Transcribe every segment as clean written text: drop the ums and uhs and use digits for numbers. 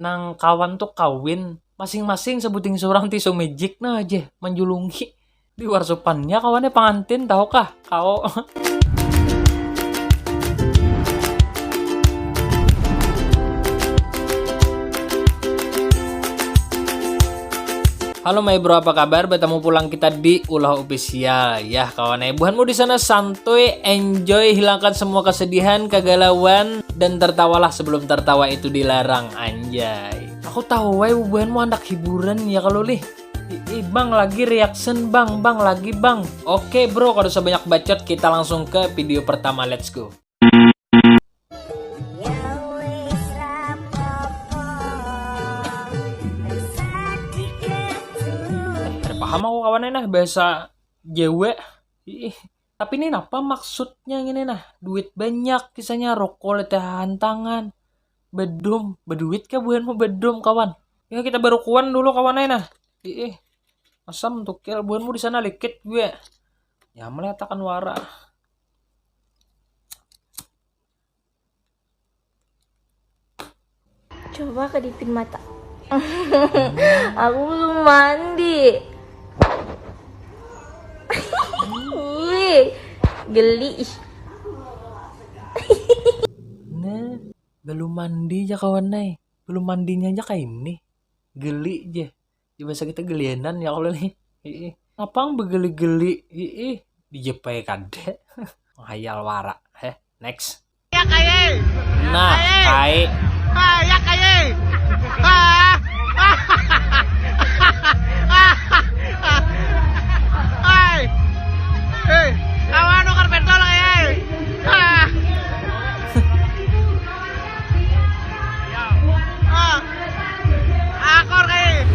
nang kawan tuh kawin, masing-masing sebuting seorang tisu magic na aja menjulungi di warsupannya kawannya pengantin tahu kah kau. Halo my bro, apa kabar? Bertemu pulang kita di Ulah Official. Ya kawan, buhanmu di sana santuy, enjoy, hilangkan semua kesedihan, kegalauan, dan tertawalah sebelum tertawa itu dilarang, anjay. Aku tahu buhanmu anak hiburan ya kalau lih. Bang lagi reaction bang lagi bang. Oke bro, kalau sebanyak bacot kita langsung ke video pertama, let's go. Paham aku kawannya nah bahasa Jawa. Tapi ini apa maksudnya ini nah? Duit banyak kisahnya, rokok letahan tangan. Bedum, berduit kah bukan mau bedum kawan. Ya kita baru kuan dulu kawannya nah. Asam tuh kira buanmu di sana likit gue. Ya meletakan wara. Coba kedipin mata. Aku belum mandi. Wih, geli. Nah, belum mandi aja kawan nih. Belum mandinya aja kayak ini. Geli aja. Di bahasa kita gelianan ya kalau nih. Apang begeli-geli. Dijepai kade. Menghayal wara. Next. Ya kaye. Nah, kayak Ya kaye. Ay. Hey, kawan nuker pentol kaye. Akor kaye.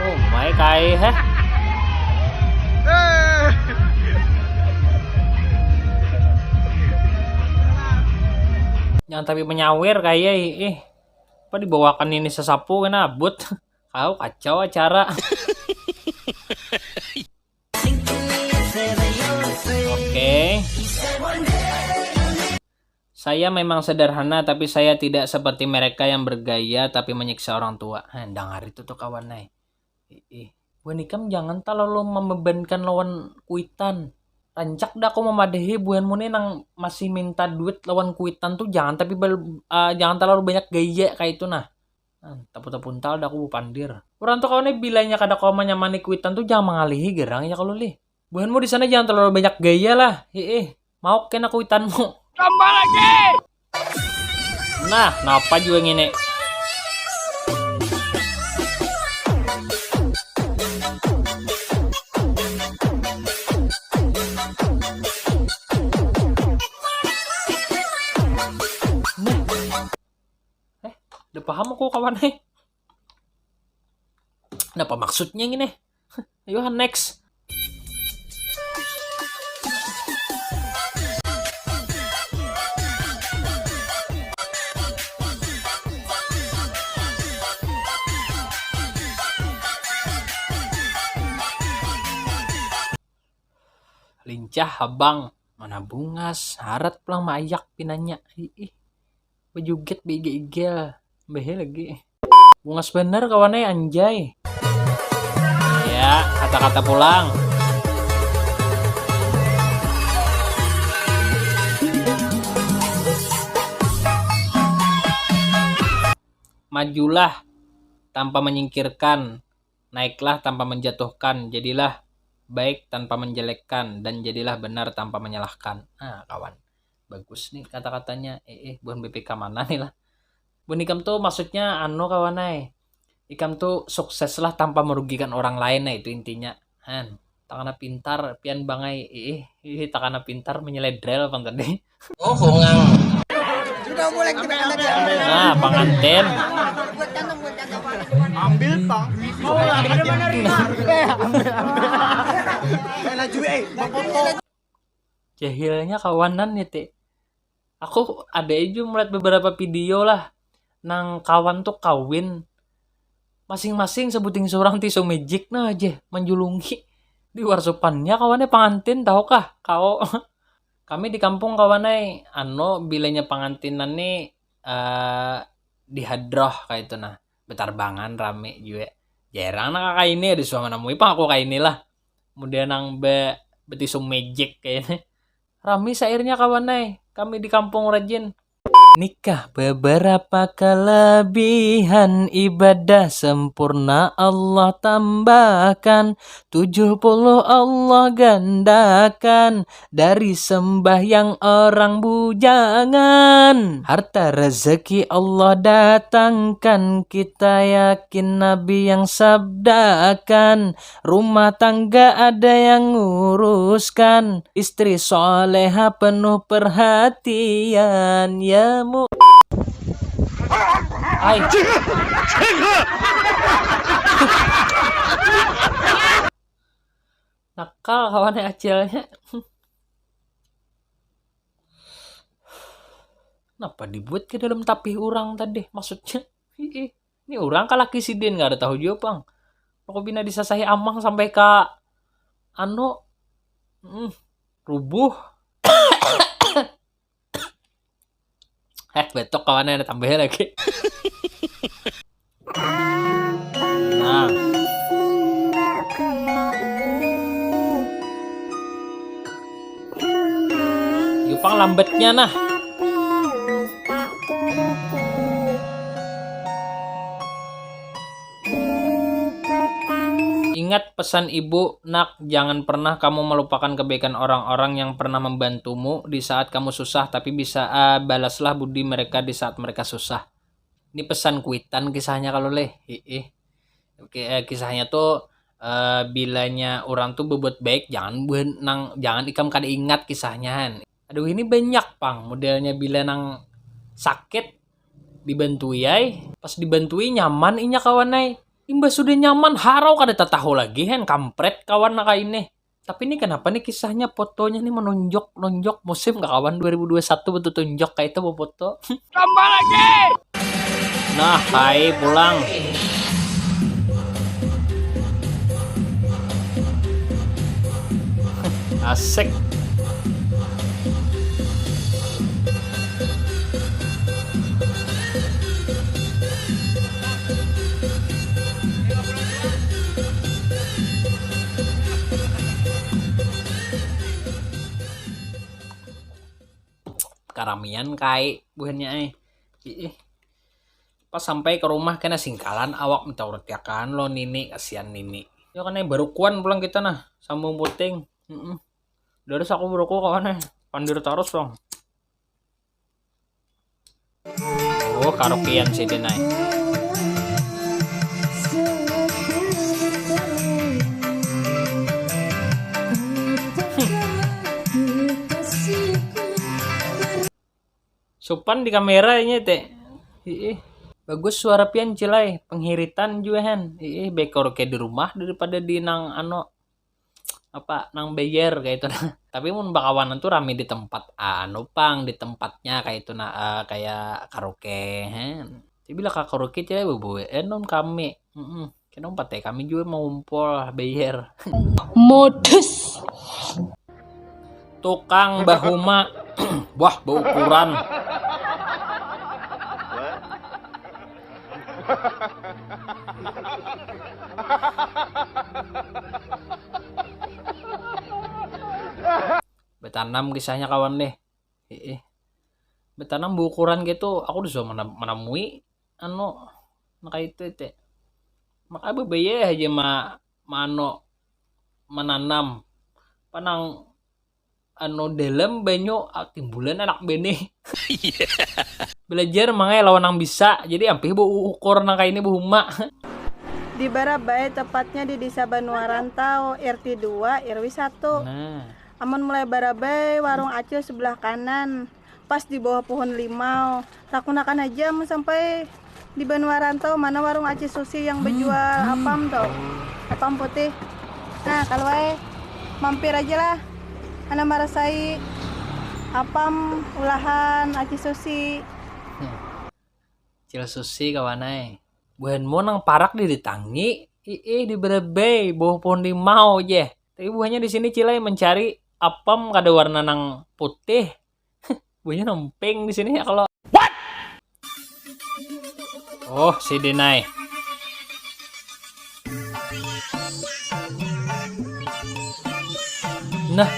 oh my kayak Jangan tapi menyawir kayak apa dibawakan ini sesapu kena abut. Kau kacau acara. Oke. Saya memang sederhana tapi saya tidak seperti mereka yang bergaya tapi menyiksa orang tua. Dengar itu tuh kawan nai. Buanikam jangan terlalu membebankan lawan kuitan. Rancak dah aku memadahi buanmu nih nang masih minta duit lawan kuitan tuh jangan tapi jangan terlalu banyak gaya kayak itu nah. Tapu-tapuntal dah aku pandir. Orang tuh kawannya bilangnya kada kau menyamani kuitan tuh jangan mengalihi gerang ya kalau lih. Buanmu di sana jangan terlalu banyak gaya lah. Mau kena kuitanmu. Tambah lagi. Nah, kenapa juga ngene? Udah paham aku kawan nih. Apa maksudnya gini? Ayo next. Lincah abang, mana bungas, harat pulang mayak pinanya. Bejuget bigel. Behe lagi. Bungas bener kawannya anjay. Ya, kata-kata pulang. Majulah tanpa menyingkirkan, naiklah tanpa menjatuhkan, jadilah baik tanpa menjelekkan, dan jadilah benar tanpa menyalahkan. Kawan, bagus nih kata-katanya. Bukan BPK mana nih lah. Bun ikam tuh maksudnya kawanai. Ikam tuh sukses lah tanpa merugikan orang lain, nah itu intinya. Takana pintar pian bangai. Takana pintar menyeledrel bang tadi. Oh, bungang. Sudah boleh kita Nah, pengantin. Ambil Pak. Oh, benar-benar. Jahilnya kawanan nih, Teh. Aku ada aja melihat beberapa video lah. Nang kawan tuh kawin. Masing-masing sebuting seorang tisu magic nah aja menjulungi di warsupannya kawannya pengantin tahu kah kau. Kami di kampung kawannya bilanya pengantinan nih dihadroh kayak itu nah betarbangan rame juga jarang nak kayak ini ada suama namui pang aku kayak inilah kemudian nang betisum magic kayaknya rame sairnya kawan kami di kampung rajin nikah beberapa kelebihan ibadah sempurna Allah tambahkan 70 Allah gandakan dari sembahyang orang bujangan harta rezeki Allah datangkan kita yakin Nabi yang sabdakan rumah tangga ada yang nguruskan istri soleha penuh perhatian ya Ay. Nakal kawannya acilnya. Kenapa dibuat ke dalam tapih orang tadi? Maksudnya, ini orang kan laki sidin gak ada tahu juga bang. Aku bina disasahi amang sampai ke rubuh. Betok kawannya ada tambahnya lagi. Nah. Yupang lambatnya nah. Ingat pesan ibu, nak, jangan pernah kamu melupakan kebaikan orang-orang yang pernah membantumu di saat kamu susah, tapi bisa balaslah budi mereka di saat mereka susah. Ini pesan kuitan kisahnya kalau kisahnya tuh bilanya orang tuh berbuat baik, jangan ikam kada ingat kisahnya. Aduh ini banyak pang modelnya bila nang sakit dibantui pas dibantui nyaman inya kawanai. Imba sudah nyaman harau kada tahu lagi kampret kawan nak ini. Tapi ini kenapa nih kisahnya fotonya nih menonjok musim gak kawan 2021 betul tunjuk kayak itu foto. Tambah lagi. Nah, hai pulang. Asik. Karamian kai buahnya pas sampai ke rumah kena singkalan awak minta urut ya kan lo nini kasihan nini ya kan baru kuan pulang kita nah sambung puting dari aku baru kawan pandir terus dong karaokean sih denai sopan di kameranya teh bagus suara pian cilai penghiritan juga bekor kayak di rumah daripada di nang nang bayar kayak itu tapi mun bakawanan tuh rame di tempat di tempatnya kayak itu kayak karaoke tapi bila karaoke cilai non kami kenapa teh kami juga mau ngumpul bayar Modus. tukang bahuma wah berukuran betanam kisahnya kawan deh betanam berukuran gitu aku udah menemui maka itu maka bebayar aja menanam panang dalam banyak timbulan anak benih belajar makanya lawan yang bisa jadi ampe bu ukur nang kayak ini bu huma di Barabai tepatnya di Desa Banua Rantau RT 2 RW 1 amun mulai Barabai warung Acil sebelah kanan pas di bawah pohon limau takunakan aja mau sampai di Banua Rantau mana warung Acil Susi yang berjual apam tuh apam putih nah kalau mampir aja lah Ana marasai apam ulahan Aci Susi. Cil Susi kawanai. Buhan mo nang parak ditangi, di Barabai bawah pohon limau aja. Tapi buahnya di sini Cilai mencari apam kada warna nang putih. Buahnya nempeng di sini ya kalau. What? Oh, si Denai. Nah.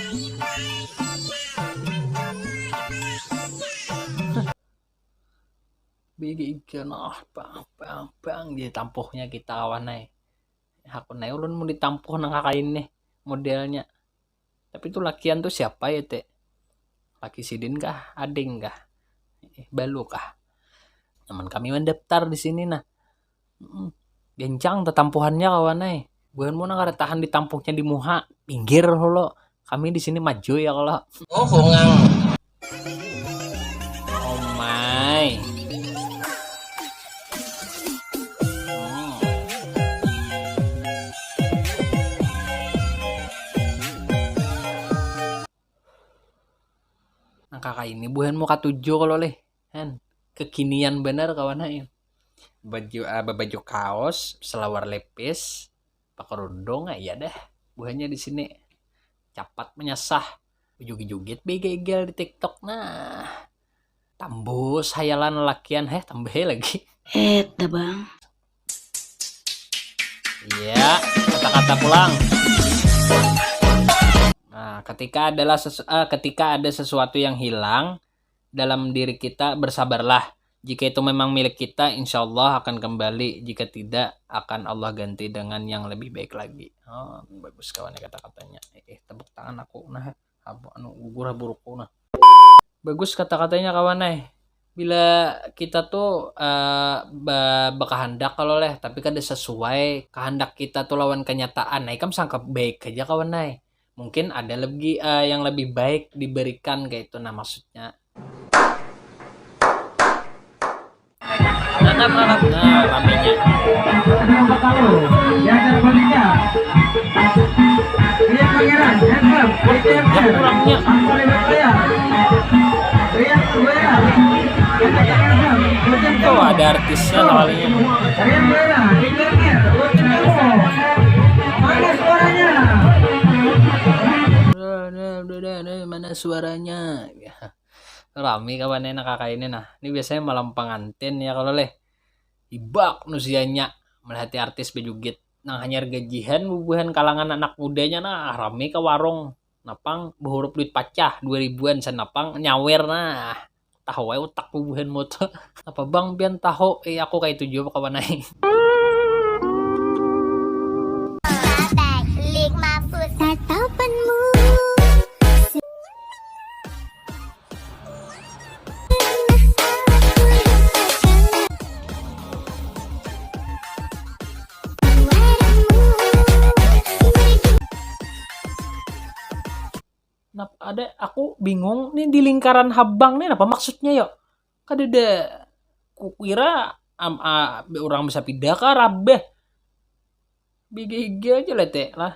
Bigi ikan bang dia tampuhnya kita kawan nai. Aku nai ulun mau ditampuh nang kakain nih modelnya. Tapi itu lakian tuh siapa ya teh? Laki Sidin kah? Ading kah? Balu kah? Teman kami mendaftar di sini nah. Gencang tetampuhannya kawan nai. Bukan mau nang ada tahan ditampuhnya di muha pinggir lo. Kami di sini maju ya kalau. Oh bungang. Oh my. Nah kakak ini bukan mau katuju kalau leh kan kekinian bener kawan aing baju kaos selawar lepis pakai kerudung ya deh buahnya di sini capat menyasah joget-joget begegel di TikTok nah tambus hayalan lakian tambah lagi Bang. iya kata-kata pulang. Nah, ketika ada sesuatu yang hilang dalam diri kita, bersabarlah. Jika itu memang milik kita, insya Allah akan kembali. Jika tidak, akan Allah ganti dengan yang lebih baik lagi. Oh, bagus kawan kata-katanya. Tepuk tangan aku. Nah, gugur burukku nah. Bagus kata-katanya kawan Bila kita tuh berkehendak kalau leh, tapi kada sesuai kehendak kita tuh lawan kenyataan. Nah, ikam sangka baik aja kawan mungkin ada lebih yang lebih baik diberikan kayak itu nah maksudnya. Nah ramenya. Kurangnya. Tuh ada artisnya soalnya. Mana suaranya ya. Rame kawan enak kakak ini nah ini biasanya malam pengantin ya kalau leh ibak nusianya melihati artis bejugit nah hanya gajihan bubuhan kalangan anak mudanya nah rame ke warung napang berhuruf duit pacah 2000-an sanapang nyawer nah tahu aja utak bubuhan moto apa bang bian tahu aku kayak itu juga kawan ada aku bingung nih di lingkaran habang nih apa maksudnya yuk kadeda kukira orang bisa pindah ke rabeh bigi aja lah teh lah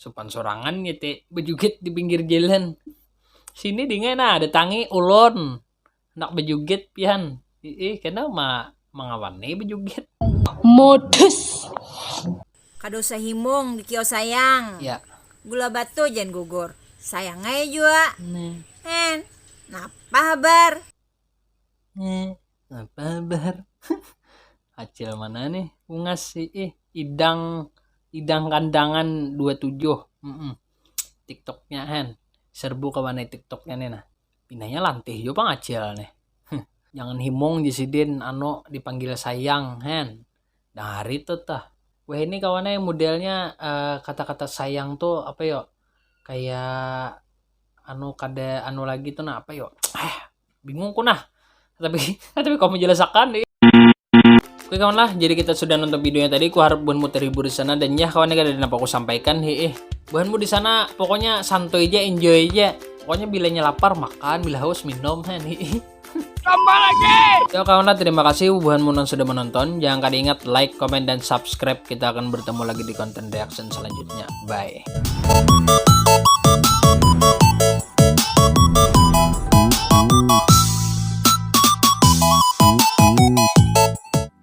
sopan sorangan gitu bejugit di pinggir jalan sini dingin ada tangi ulon nak bejugit pian kena mengawani bejugit Modus. Kado sahimung di kios sayang. ya Gula batu jangan gugur. Sayang aja juga. nah Napa kabar? apa kabar acil mana nih ungas sih idang kandangan 27 TikToknya serbu kawan TikToknya nih nah pinanya lantih yo pang acil nih jangan himong jisidin dipanggil sayang nah hari tuh tah wah ini kawannya modelnya kata-kata sayang tuh apa yo kayak kada lagi tuh nah apa yo bingung ku nah tapi kamu jelaskan deh. Oke kawan lah, jadi kita sudah nonton videonya tadi. Ku harap buanmu terhibur di sana dan ya kawan gak ada apa aku sampaikan. Buanmu di sana pokoknya santuy aja, enjoy aja. Pokoknya bilanya lapar makan, bila haus minum. Tambah lagi. Yo kawan lah, terima kasih buanmu yang sudah menonton. Jangan kada ingat like, comment dan subscribe. Kita akan bertemu lagi di konten reaction selanjutnya. Bye.